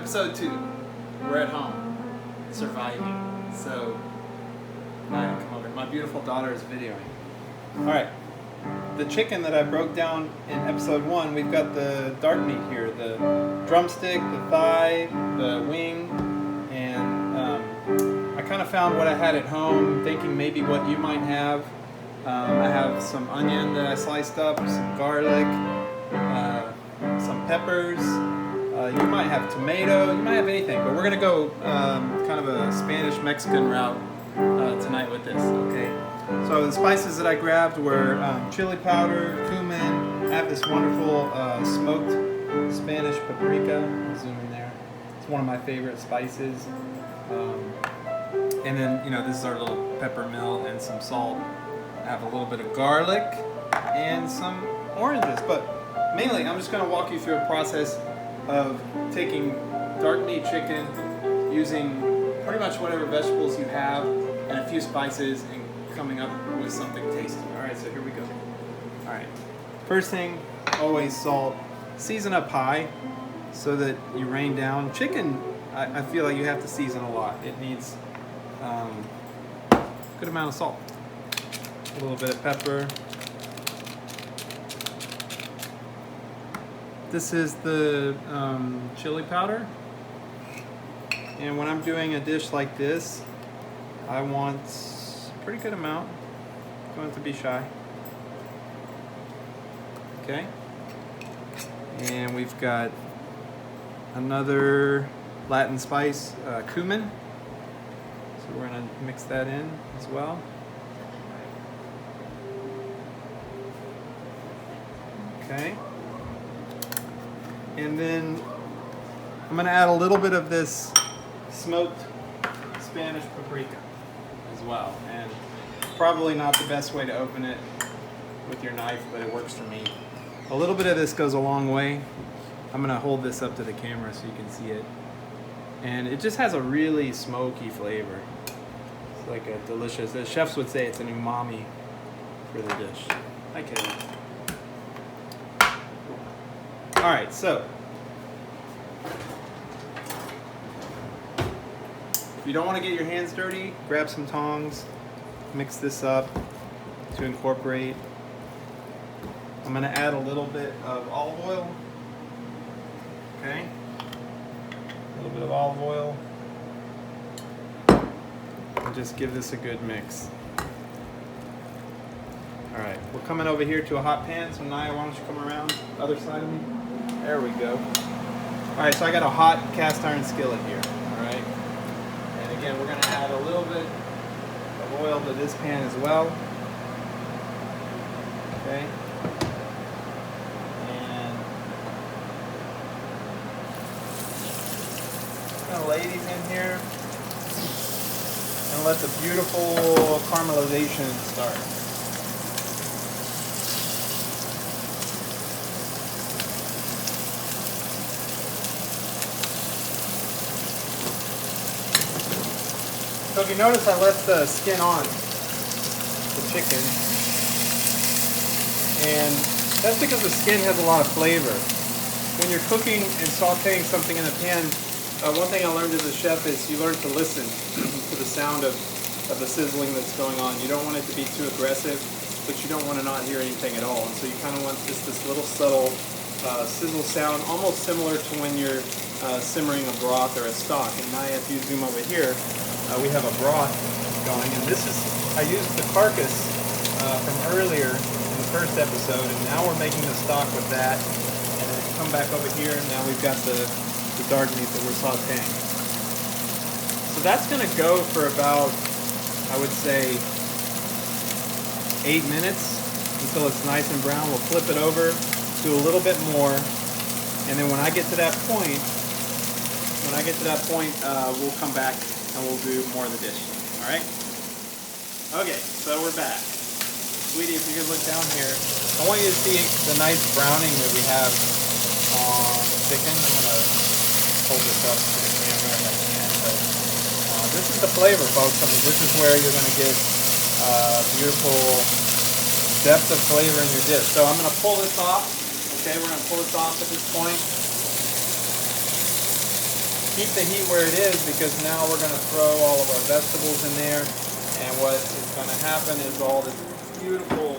Episode 2. We're at home, surviving. So, now I come over. My beautiful daughter is videoing. Alright, the chicken that I broke down in episode 1, we've got the dark meat here. The drumstick, the thigh, the wing, and I kind of found what I had at home, thinking maybe what you might have. I have some onion that I sliced up, some garlic, some peppers. You might have tomato, you might have anything, but we're going to go kind of a Spanish-Mexican route tonight with this, okay? So the spices that I grabbed were chili powder, cumin. I have this wonderful smoked Spanish paprika. I'll zoom in there. It's one of my favorite spices. And then, you know, this is our little pepper mill and some salt. I have a little bit of garlic and some oranges, but mainly I'm just going to walk you through a process of taking dark meat chicken, using pretty much whatever vegetables you have and a few spices, and coming up with something tasty. Alright, so here we go. Alright, first thing, always salt. Season up high so that you rain down. Chicken, I feel like you have to season a lot. It needs a good amount of salt. A little bit of pepper. This is the chili powder. And when I'm doing a dish like this, I want a pretty good amount. Don't have to be shy. Okay. And we've got another Latin spice, cumin. So we're going to mix that in as well. Okay. And then I'm going to add a little bit of this smoked Spanish paprika as well. And probably not the best way to open it with your knife, but it works for me. A little bit of this goes a long way. I'm going to hold this up to the camera so you can see it. And it just has a really smoky flavor. It's like a delicious, the chefs would say it's an umami for the dish. Hi, Kevin. Alright, so if you don't want to get your hands dirty, grab some tongs, mix this up to incorporate. I'm going to add a little bit of olive oil. Okay, a little bit of olive oil. And just give this a good mix. Alright, we're coming over here to a hot pan, so Naya, why don't you come around the other side of me? There we go. Alright, so I got a hot cast iron skillet here. Alright. And again, we're going to add a little bit of oil to this pan as well. Okay. And I'm going to lay these in here and let the beautiful caramelization start. So if you notice, I left the skin on the chicken, and that's because the skin has a lot of flavor. When you're cooking and sauteing something in a pan, one thing I learned as a chef is you learn to listen to the sound of the sizzling that's going on. You don't want it to be too aggressive, but you don't want to not hear anything at all. And so you kind of want just this little subtle sizzle sound, almost similar to when you're simmering a broth or a stock. And now if you zoom over here, we have a broth going, and this is, I used the carcass from earlier in the first episode, and now we're making the stock with that. And then come back over here, and now we've got the dark meat that we're sauteing. So that's going to go for about, I would say, 8 minutes until it's nice and brown. We'll flip it over, do a little bit more, and then when I get to that point, we'll come back and we'll do more of the dish. Alright? Okay, so we're back. Sweetie, if you could look down here, I want you to see the nice browning that we have on the chicken. I'm going to hold this up to the camera if I can. But this is the flavor, folks. I mean, this is where you're going to get beautiful depth of flavor in your dish. So I'm going to pull this off. Okay, we're going to pull this off at this point. keep the heat where it is because now we're going to throw all of our vegetables in there. And what is going to happen is all this beautiful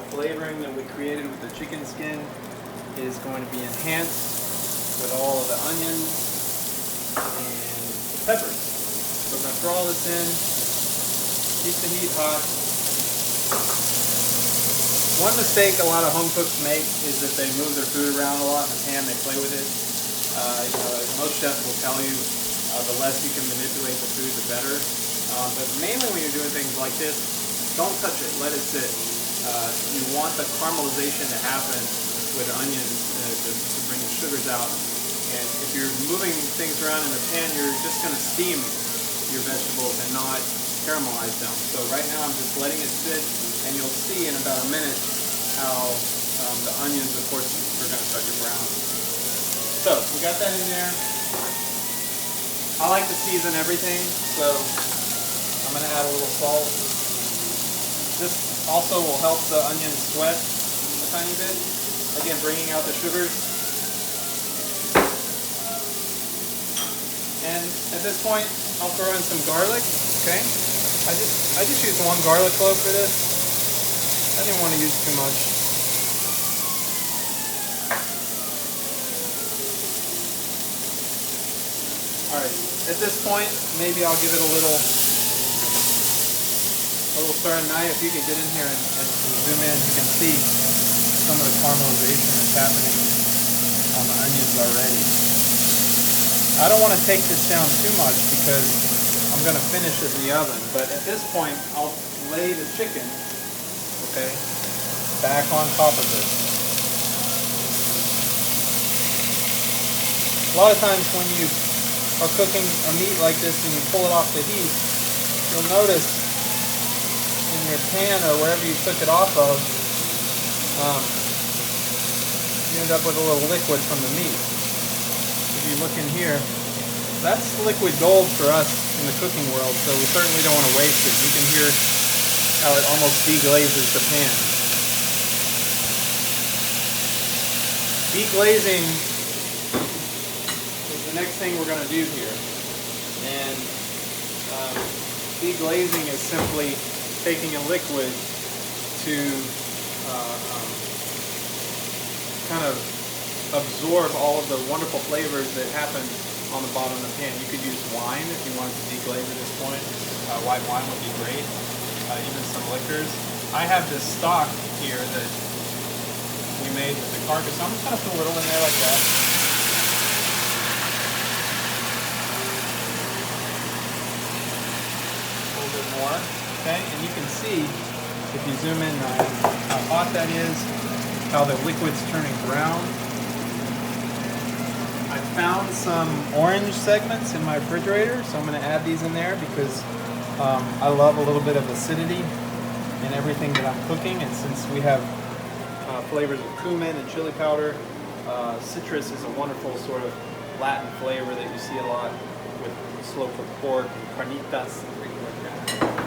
flavoring that we created with the chicken skin is going to be enhanced with all of the onions and the peppers. So we're going to throw all this in, keep the heat hot. One mistake a lot of home cooks make is that they move their food around a lot in the pan, they play with it. Most chefs will tell you the less you can manipulate the food, the better. But mainly when you're doing things like this, don't touch it, let it sit. You want the caramelization to happen with the onions to bring the sugars out. And if you're moving things around in the pan, you're just going to steam your vegetables and not caramelize them. So right now I'm just letting it sit, and you'll see in about a minute how the onions, of course, are going to start to brown. So we got that in there. I like to season everything, so I'm going to add a little salt. This also will help the onions sweat a tiny bit. Again, bringing out the sugars. And at this point, I'll throw in some garlic. Okay, I just used one garlic clove for this. I didn't want to use too much. All right, at this point, maybe I'll give it a little stir and knife. If you can get in here and zoom in, you can see some of the caramelization that's happening on the onions already. I don't want to take this down too much because I'm going to finish it in the oven, but at this point I'll lay the chicken, okay, back on top of this. A lot of times when you are cooking a meat like this and you pull it off the heat, you'll notice in your pan or wherever you took it off of, you end up with a little liquid from the meat. If you look in here, that's liquid gold for us in the cooking world, so we certainly don't want to waste it. You can hear how it almost deglazes the pan. Deglazing is the next thing we're going to do here. And deglazing is simply taking a liquid to kind of absorb all of the wonderful flavors that happen on the bottom of the pan. You could use wine if you wanted to deglaze at this point. White wine would be great. Even some liquors. I have this stock here that we made with the carcass. So I'm just going to put a little in there like that. A little bit more. Okay, and you can see, if you zoom in, how hot that is, how the liquid's turning brown. I found some orange segments in my refrigerator, so I'm going to add these in there because I love a little bit of acidity in everything that I'm cooking, and since we have flavors of cumin and chili powder, citrus is a wonderful sort of Latin flavor that you see a lot with slow-cooked pork and carnitas and things like that.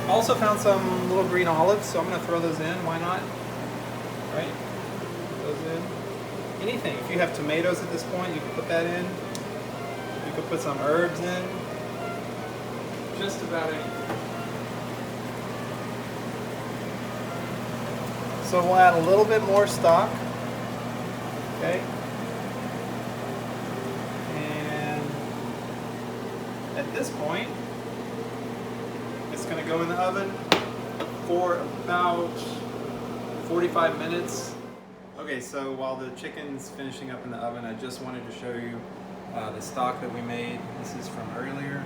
I also found some little green olives, so I'm going to throw those in. Why not? Right? Those in. Anything. If you have tomatoes at this point, you can put that in. You could put some herbs in. Just about anything. So we'll add a little bit more stock. Okay. And at this point, it's going to go in the oven for about 45 minutes. Okay, so while the chicken's finishing up in the oven, I just wanted to show you the stock that we made. This is from earlier.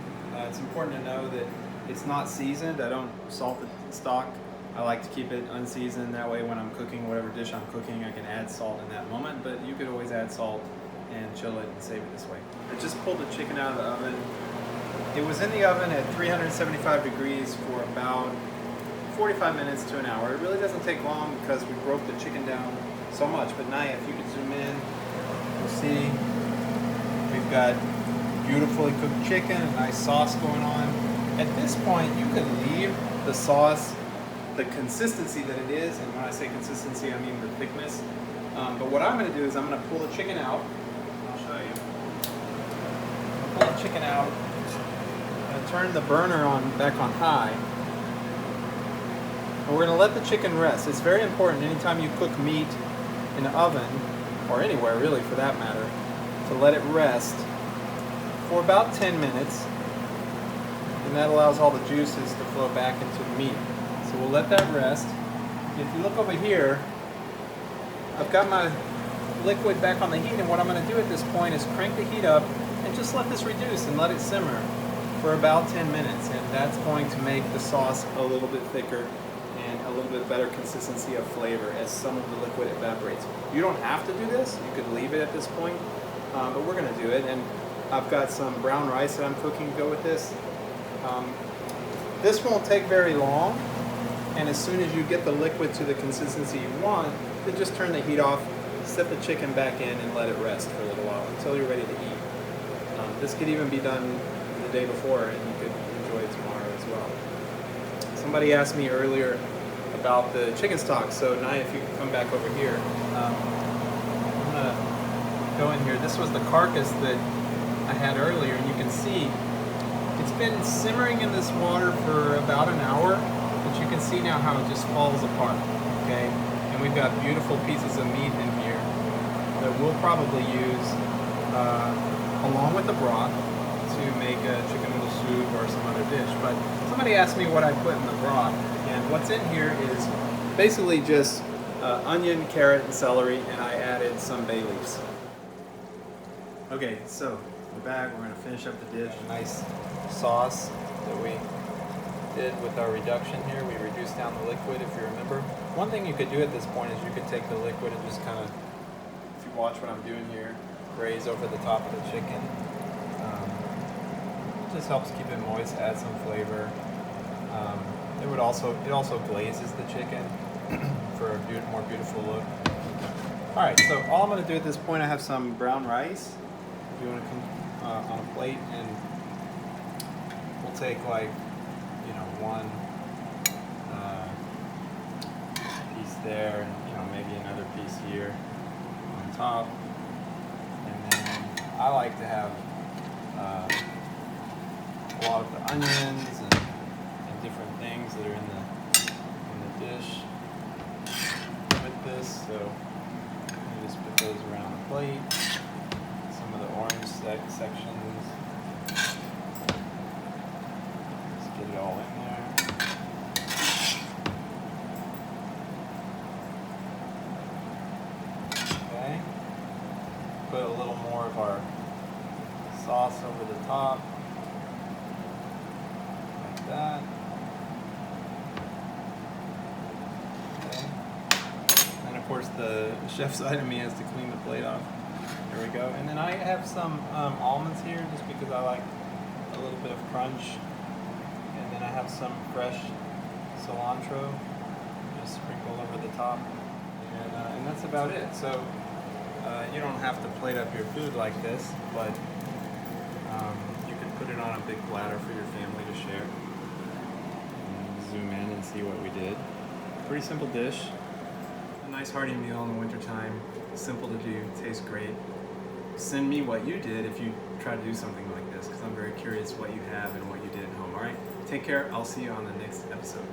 It's important to know that it's not seasoned. I don't salt the stock. I like to keep it unseasoned. That way when I'm cooking whatever dish I'm cooking, I can add salt in that moment, but you could always add salt and chill it and save it this way. I just pulled the chicken out of the oven. It was in the oven at 375 degrees for about 45 minutes to an hour. It really doesn't take long because we broke the chicken down so much. But Naya, if you could zoom in, you'll see we've got beautifully cooked chicken, a nice sauce going on. At this point, you could leave the sauce the consistency that it is, and when I say consistency, I mean the thickness. But what I'm going to do is I'm going to pull the chicken out. I'll show you. chicken out. I'm going to turn the burner back on high. And we're going to let the chicken rest. It's very important anytime you cook meat in the oven, or anywhere really for that matter, to let it rest for about 10 minutes. And that allows all the juices to flow back into the meat. So we'll let that rest. If you look over here, I've got my liquid back on the heat, and what I'm going to do at this point is crank the heat up and just let this reduce and let it simmer for about 10 minutes, and that's going to make the sauce a little bit thicker and a little bit better consistency of flavor as some of the liquid evaporates. You don't have to do this, you could leave it at this point, but we're going to do it. And I've got some brown rice that I'm cooking to go with this. This won't take very long, and as soon as you get the liquid to the consistency you want, then just turn the heat off, set the chicken back in, and let it rest for a little while until you're ready to eat. This could even be done the day before, and you could enjoy it tomorrow as well. Somebody asked me earlier about the chicken stock, so now if you come back over here, I'm going to go in here. This was the carcass that I had earlier, and you can see it's been simmering in this water for about an hour, but you can see now how it just falls apart, okay? And we've got beautiful pieces of meat in here that we'll probably use along with the broth to make a chicken noodle soup or some other dish. But somebody asked me what I put in the broth, and what's in here is basically just onion, carrot, and celery, and I added some bay leaves. Okay, so we're back. We're going to finish up the dish. Nice sauce that we did with our reduction here. We reduced down the liquid, if you remember. One thing you could do at this point is you could take the liquid and just kind of, if you watch what I'm doing here, graze over the top of the chicken. Just helps keep it moist, add some flavor. It also glazes the chicken for a more beautiful look. All right, so all I'm going to do at this point, I have some brown rice. If you want to come on a plate, and we'll take like, one piece there, and maybe another piece here on top. And then I like to have a lot of the onions and different things that are in the dish with this. So you just put those around the plate. Some of the orange sections. Just get it all in there. Okay. Put a little more of our sauce over the top. That. Okay. And of course the chef side of me has to clean the plate off. There we go. And then I have some almonds here just because I like a little bit of crunch. And then I have some fresh cilantro just sprinkle over the top. And that's about it. So you don't have to plate up your food like this, but you can put it on a big platter for your family to share. Zoom in and see what we did. Pretty simple dish. A nice hearty meal in the wintertime. Simple to do, tastes great. Send me what you did if you try to do something like this, because I'm very curious what you have and what you did at home. Alright? Take care. I'll see you on the next episode.